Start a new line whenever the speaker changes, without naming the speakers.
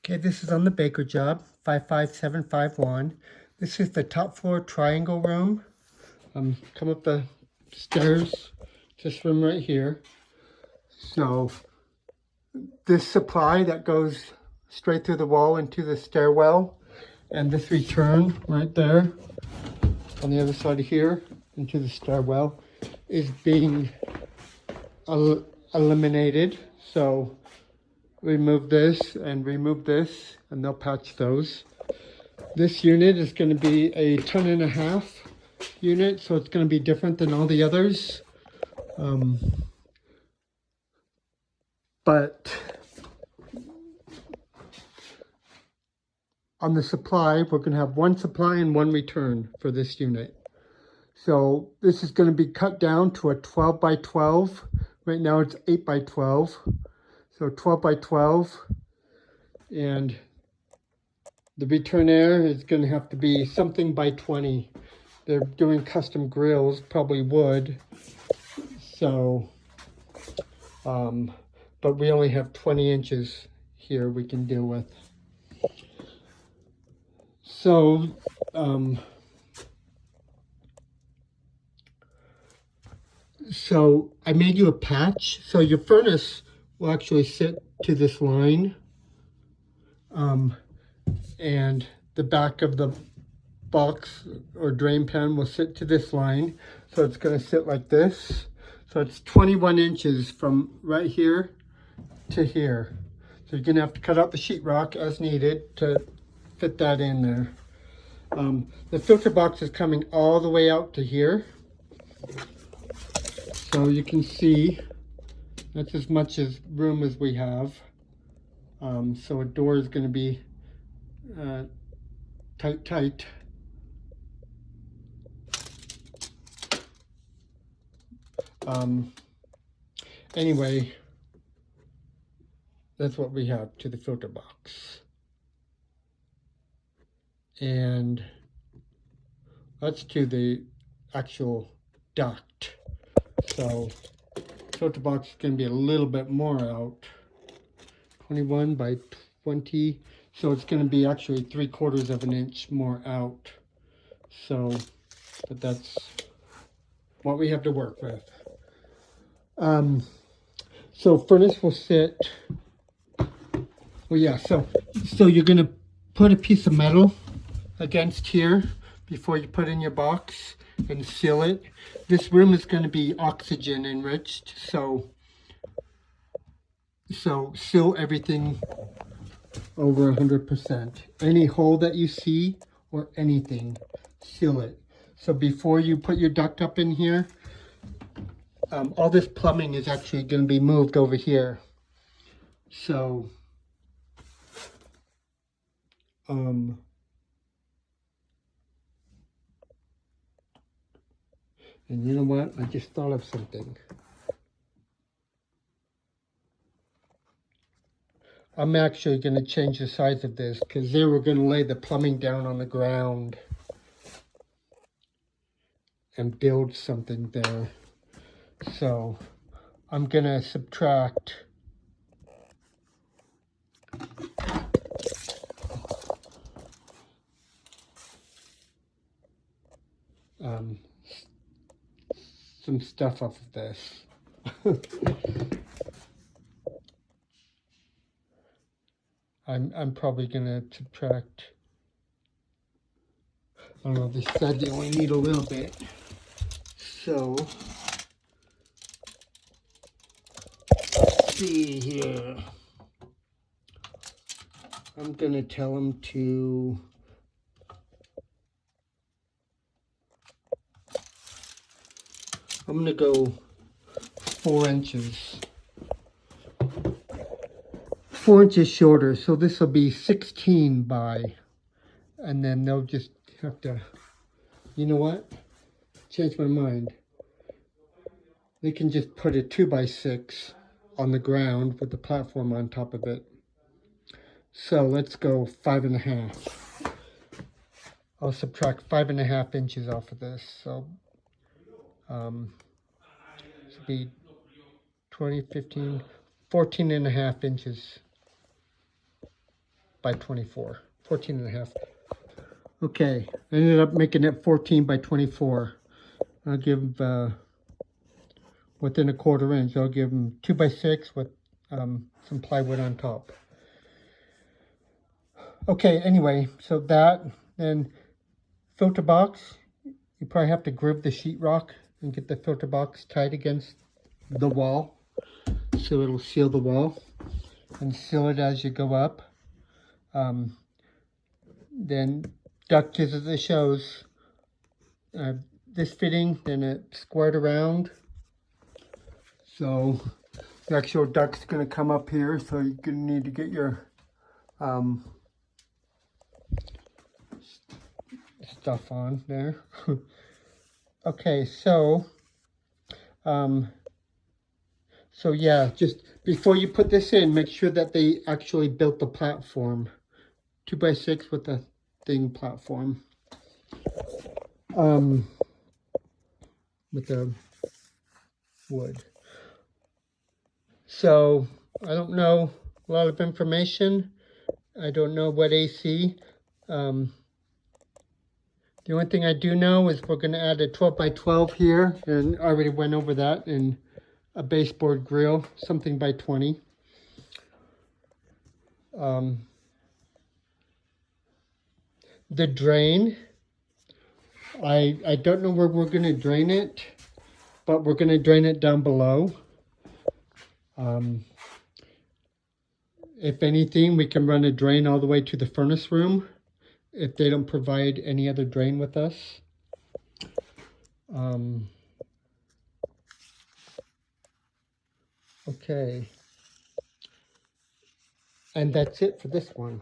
Okay, this is on the Baker job, 55751. This is the top floor triangle room. Come up the stairs, this room right here. So this supply that goes straight through the wall into the stairwell, and this return right there on the other side of here into the stairwell is being eliminated. So remove this, and they'll patch those. This unit is going to be a 10.5 unit, so it's going to be different than all the others. But on the supply, we're going to have one supply and one return for this unit. So this is going to be cut down to a 12 by 12. Right now it's 8 by 12. So 12 by 12. And the return air is going to have to be something by 20. They're doing custom grills, probably wood. So, but we only have 20 inches here we can deal with. So, so I made you a patch. So your furnace will actually sit to this line. And the back of the box or drain pan will sit to this line. So it's going to sit like this. So it's 21 inches from right here to here. So you're going to have to cut out the sheetrock as needed to fit that in there. The filter box is coming all the way out to here. So you can see that's as much as room as we have. So a door is going to be tight. Anyway, that's what we have to the filter box. And that's to the actual duct. So filter box is going to be a little bit more out. 21 by 20. So it's going to be actually 3/4 of an inch more out. So, but that's what we have to work with. So furnace will sit. Well, yeah. So you're going to put a piece of metal against here before you put in your box and seal it. This room is going to be oxygen enriched, so seal everything over 100%. Any hole that you see or anything, seal it. So before you put your duct up in here, all this plumbing is actually going to be moved over here. So and you know what? I just thought of something. I'm actually going to change the size of this because they were going to lay the plumbing down on the ground and build something there. So I'm going to subtract some stuff off of this. I'm probably going to subtract, I don't know, they said they only need a little bit. So, let's see here. I'm going to tell them to I'm going to go 4 inches. 4 inches shorter, so this will be 16 by, and then they'll just have to, you know what? Change my mind. They can just put a 2 by 6 on the ground with the platform on top of it. So let's go 5.5. I'll subtract 5.5 inches off of this. So this will be 20, 15, 14.5 inches by 24, 14 and a half. Okay, I ended up making it 14 by 24. I'll give, within a 1/4 inch, I'll give them 2 by 6 with some plywood on top. Okay, anyway, so that, then filter box, you probably have to grip the sheetrock and get the filter box tight against the wall so it'll seal the wall, and seal it as you go up. Then duct just as it shows, this fitting, then it squared around. So the actual duct's going to come up here, so you're going to need to get your stuff on there. Okay, so yeah, just before you put this in, make sure that they actually built the platform. 2 by 6 with the thing platform. With the wood. So I don't know a lot of information. I don't know what AC. The only thing I do know is we're going to add a 12 by 12 here, and I already went over that, and a baseboard grill, something by 20. The drain, I don't know where we're going to drain it, but we're going to drain it down below. If anything, we can run a drain all the way to the furnace room if they don't provide any other drain with us. Okay. And that's it for this one.